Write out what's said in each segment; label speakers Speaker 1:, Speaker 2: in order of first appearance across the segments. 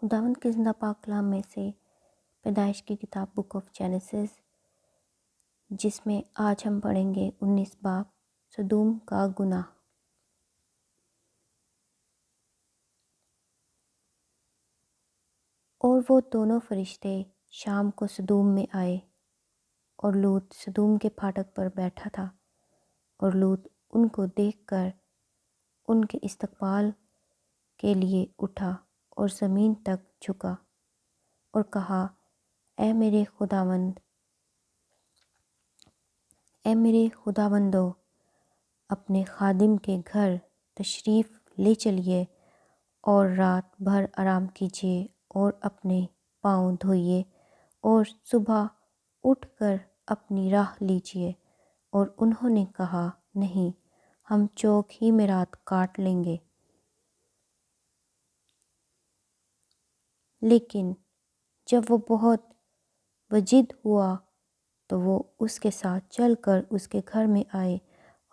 Speaker 1: خداوند کے زندہ پاک کلام میں سے پیدائش کی کتاب بک آف جینیسس، جس میں آج ہم پڑھیں گے 19 باب سدوم کا گناہ۔ اور وہ دونوں فرشتے شام کو سدوم میں آئے، اور لوط سدوم کے پھاٹک پر بیٹھا تھا، اور لوط ان کو دیکھ کر ان کے استقبال کے لیے اٹھا اور زمین تک جھکا اور کہا، اے میرے خداوندو، اپنے خادم کے گھر تشریف لے چلیے اور رات بھر آرام کیجیے اور اپنے پاؤں دھوئیے اور صبح اٹھ کر اپنی راہ لیجیے۔ اور انہوں نے کہا، نہیں، ہم چوک ہی میں رات کاٹ لیں گے۔ لیکن جب وہ بہت وجد ہوا تو وہ اس کے ساتھ چل کر اس کے گھر میں آئے،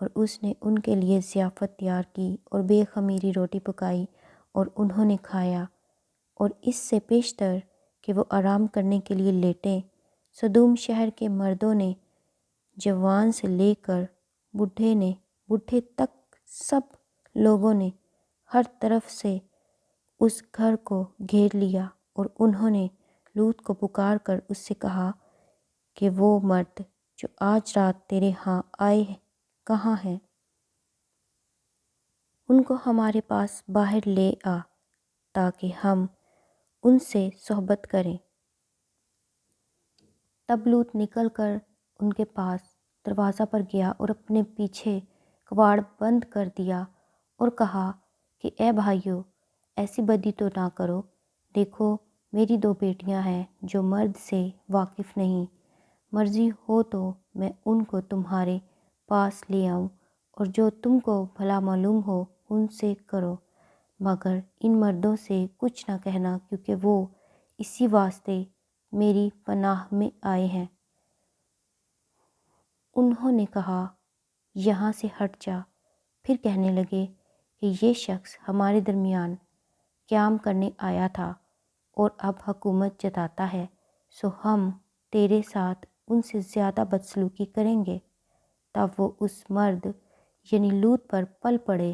Speaker 1: اور اس نے ان کے لیے ضیافت تیار کی اور بے خمیری روٹی پکائی، اور انہوں نے کھایا۔ اور اس سے پیشتر کہ وہ آرام کرنے کے لیے لیٹیں، سدوم شہر کے مردوں نے، جوان سے لے کر بوڑھے تک سب لوگوں نے ہر طرف سے اس گھر کو گھیر لیا، اور انہوں نے لوط کو پکار کر اس سے کہا کہ وہ مرد جو آج رات تیرے ہاں آئے کہاں ہیں؟ ان کو ہمارے پاس باہر لے آ تاکہ ہم ان سے صحبت کریں۔ تب لوط نکل کر ان کے پاس دروازہ پر گیا اور اپنے پیچھے کواڑ بند کر دیا اور کہا کہ اے بھائیو، ایسی بدی تو نہ کرو، دیکھو میری 2 بیٹیاں ہیں جو مرد سے واقف نہیں، مرضی ہو تو میں ان کو تمہارے پاس لے آؤں، اور جو تم کو بھلا معلوم ہو ان سے کرو، مگر ان مردوں سے کچھ نہ کہنا، کیونکہ وہ اسی واسطے میری پناہ میں آئے ہیں۔ انہوں نے کہا، یہاں سے ہٹ جا۔ پھر کہنے لگے کہ یہ شخص ہمارے درمیان قیام کرنے آیا تھا اور اب حکومت جتاتا ہے، سو ہم تیرے ساتھ ان سے زیادہ بدسلوکی کریں گے۔ تب وہ اس مرد یعنی لوط پر پل پڑے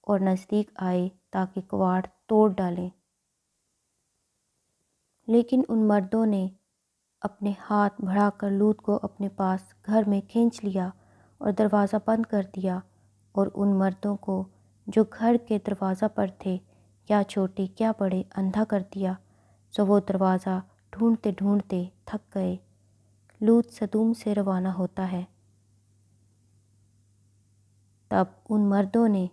Speaker 1: اور نزدیک آئے تاکہ کواڑ توڑ ڈالیں۔ لیکن ان مردوں نے اپنے ہاتھ بڑھا کر لوط کو اپنے پاس گھر میں کھینچ لیا اور دروازہ بند کر دیا، اور ان مردوں کو جو گھر کے دروازہ پر تھے، کیا چھوٹے کیا بڑے، اندھا کر دیا، سو وہ دروازہ ڈھونڈتے ڈھونڈتے تھک گئے۔ لوط سدوم سے روانہ ہوتا ہے۔ تب ان مردوں نے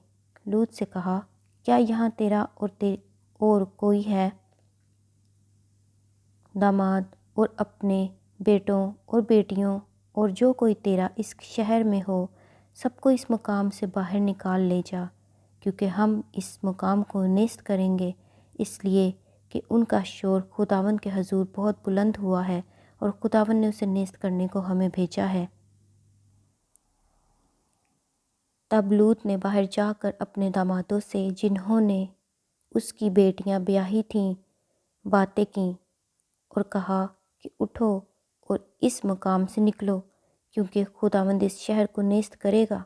Speaker 1: لوط سے کہا، کیا یہاں تیرا اور کوئی ہے؟ داماد اور اپنے بیٹوں اور بیٹیوں اور جو کوئی تیرا اس شہر میں ہو، سب کو اس مقام سے باہر نکال لے جا، کیونکہ ہم اس مقام کو نیست کریں گے، اس لیے کہ ان کا شور خداوند کے حضور بہت بلند ہوا ہے، اور خداوند نے اسے نیست کرنے کو ہمیں بھیجا ہے۔ تب لوط نے باہر جا کر اپنے دامادوں سے، جنہوں نے اس کی بیٹیاں بیاہی تھیں، باتیں کیں اور کہا کہ اٹھو اور اس مقام سے نکلو، کیونکہ خداوند اس شہر کو نیست کرے گا۔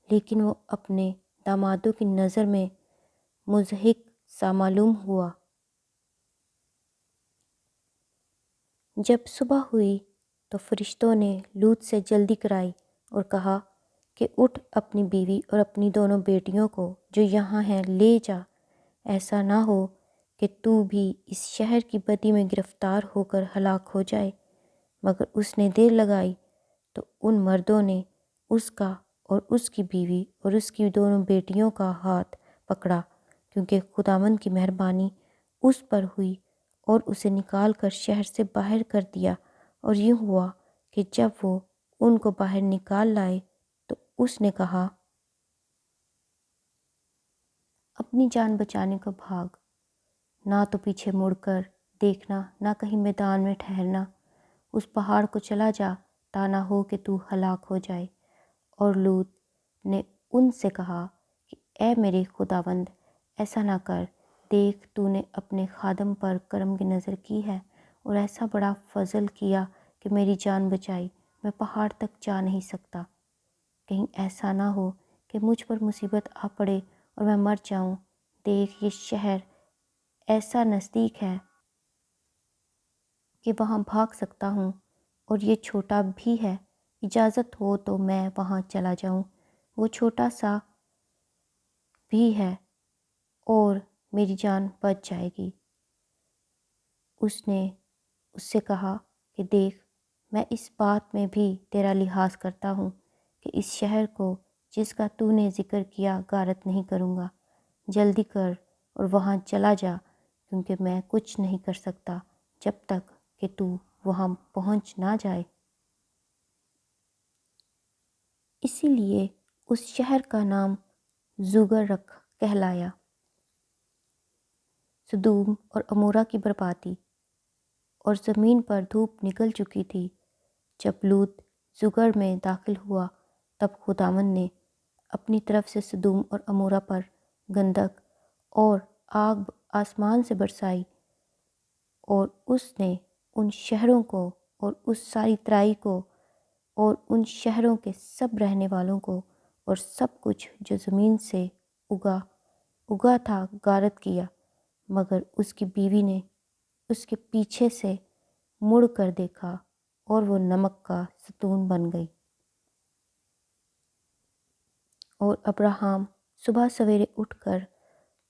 Speaker 1: لیکن وہ اپنے دامادوں کی نظر میں مضحک سا معلوم ہوا۔ جب صبح ہوئی تو فرشتوں نے لوط سے جلدی کرائی اور کہا کہ اٹھ اپنی بیوی اور اپنی دونوں بیٹیوں کو جو یہاں ہیں لے جا، ایسا نہ ہو کہ تو بھی اس شہر کی بدی میں گرفتار ہو کر ہلاک ہو جائے۔ مگر اس نے دیر لگائی تو ان مردوں نے اس کا اور اس کی بیوی اور اس کی دونوں بیٹیوں کا ہاتھ پکڑا، کیونکہ خداوند کی مہربانی اس پر ہوئی اور اسے نکال کر شہر سے باہر کر دیا۔ اور یوں ہوا کہ جب وہ ان کو باہر نکال لائے تو اس نے کہا، اپنی جان بچانے کو بھاگ، نہ تو پیچھے مڑ کر دیکھنا، نہ کہیں میدان میں ٹھہرنا، اس پہاڑ کو چلا جا تا نہ ہو کہ تو ہلاک ہو جائے۔ اور لوط نے ان سے کہا کہ اے میرے خداوند، ایسا نہ کر، دیکھ تو نے اپنے خادم پر کرم کی نظر کی ہے اور ایسا بڑا فضل کیا کہ میری جان بچائی۔ میں پہاڑ تک جا نہیں سکتا، کہیں ایسا نہ ہو کہ مجھ پر مصیبت آ پڑے اور میں مر جاؤں۔ دیکھ یہ شہر ایسا نزدیک ہے کہ وہاں بھاگ سکتا ہوں، اور یہ چھوٹا بھی ہے، اجازت ہو تو میں وہاں چلا جاؤں۔ وہ چھوٹا سا بھی ہے اور میری جان بچ جائے گی۔ اس نے اس سے کہا کہ دیکھ، میں اس بات میں بھی تیرا لحاظ کرتا ہوں کہ اس شہر کو جس کا تو نے ذکر کیا غارت نہیں کروں گا۔ جلدی کر اور وہاں چلا جا، کیونکہ میں کچھ نہیں کر سکتا جب تک کہ تو وہاں پہنچ نہ جائے۔ اسی لیے اس شہر کا نام زوگر رکھ کہلایا۔ سدوم اور عمورہ کی بربادی۔ اور زمین پر دھوپ نکل چکی تھی جب لوط زگر میں داخل ہوا، تب خداوند نے اپنی طرف سے سدوم اور عمورہ پر گندھک اور آگ آسمان سے برسائی، اور اس نے ان شہروں کو اور اس ساری ترائی کو اور ان شہروں کے سب رہنے والوں کو اور سب کچھ جو زمین سے اگا تھا غارت کیا، مگر اس کی بیوی نے اس کے پیچھے سے مڑ کر دیکھا اور وہ نمک کا ستون بن گئی۔ اور ابراہیم صبح سویرے اٹھ کر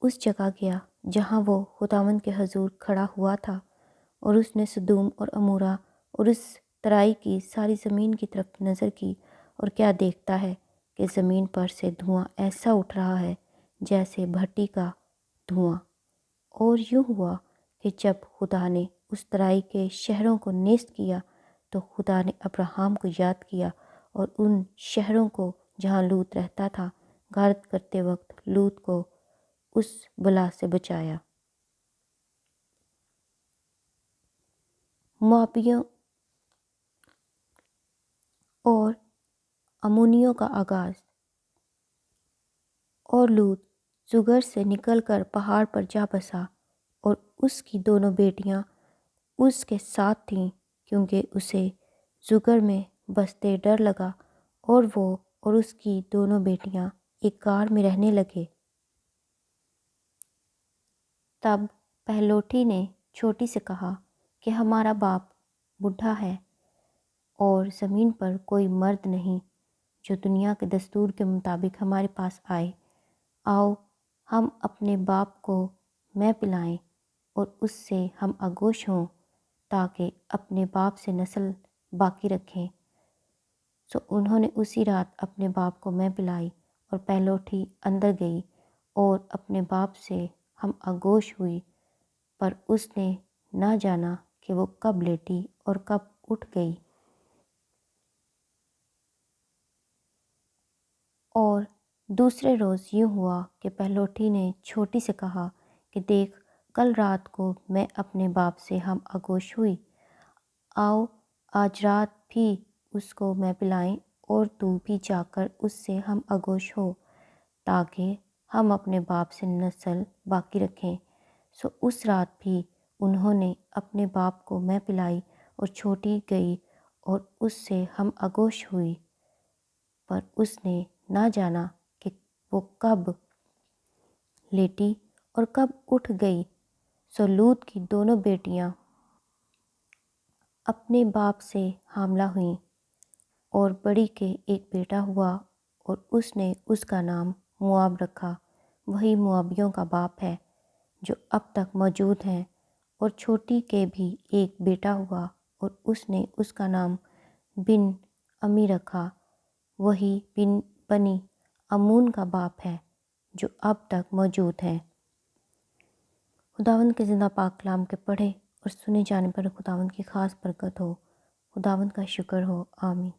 Speaker 1: اس جگہ گیا جہاں وہ خداوند کے حضور کھڑا ہوا تھا، اور اس نے سدوم اور عمورہ اور اس ترائی کی ساری زمین کی طرف نظر کی، اور کیا دیکھتا ہے کہ زمین پر سے دھواں ایسا اٹھ رہا ہے جیسے بھٹی کا دھواں۔ اور یوں ہوا کہ جب خدا نے اس ترائی کے شہروں کو نیست کیا تو خدا نے ابراہیم کو یاد کیا، اور ان شہروں کو جہاں لوط رہتا تھا غارت کرتے وقت لوط کو اس بلا سے بچایا۔ موابیوں اور امونیوں کا آغاز۔ اور لوط زگر سے نکل کر پہاڑ پر جا بسا، اور اس کی دونوں بیٹیاں اس کے ساتھ تھیں، کیونکہ اسے زگر میں بستے ڈر لگا، اور وہ اور اس کی دونوں بیٹیاں ایک غار میں رہنے لگے۔ تب پہلوٹی نے چھوٹی سے کہا کہ ہمارا باپ بوڑھا ہے اور زمین پر کوئی مرد نہیں جو دنیا کے دستور کے مطابق ہمارے پاس آئے۔ آؤ ہم اپنے باپ کو میں پلائیں اور اس سے ہم آگوش ہوں، تاکہ اپنے باپ سے نسل باقی رکھیں۔ سو انہوں نے اسی رات اپنے باپ کو میں پلائی، اور پہلوٹی اندر گئی اور اپنے باپ سے ہم آگوش ہوئی، پر اس نے نہ جانا کہ وہ کب لیٹی اور کب اٹھ گئی۔ اور دوسرے روز یوں ہوا کہ پہلوٹی نے چھوٹی سے کہا کہ دیکھ، کل رات کو میں اپنے باپ سے ہم آگوش ہوئی، آؤ آج رات بھی اس کو میں پلائیں، اور تو بھی جا کر اس سے ہم آگوش ہو، تاکہ ہم اپنے باپ سے نسل باقی رکھیں۔ سو اس رات بھی انہوں نے اپنے باپ کو میں پلائی، اور چھوٹی گئی اور اس سے ہم آگوش ہوئی، پر اس نے نہ جانا کہ وہ کب لیٹی اور کب اٹھ گئی۔ سو لوط کی دونوں بیٹیاں اپنے باپ سے حاملہ ہوئیں، اور بڑی کے ایک بیٹا ہوا، اور اس نے اس کا نام مواب رکھا۔ وہی موابیوں کا باپ ہے جو اب تک موجود ہیں۔ اور چھوٹی کے بھی ایک بیٹا ہوا، اور اس نے اس کا نام بن امی رکھا۔ وہی بنی امون کا باپ ہے جو اب تک موجود ہیں۔ خداوند کے زندہ پاک کلام کے پڑھے اور سنے جانے پر خداوند کی خاص برکت ہو۔ خداوند کا شکر ہو، آمین۔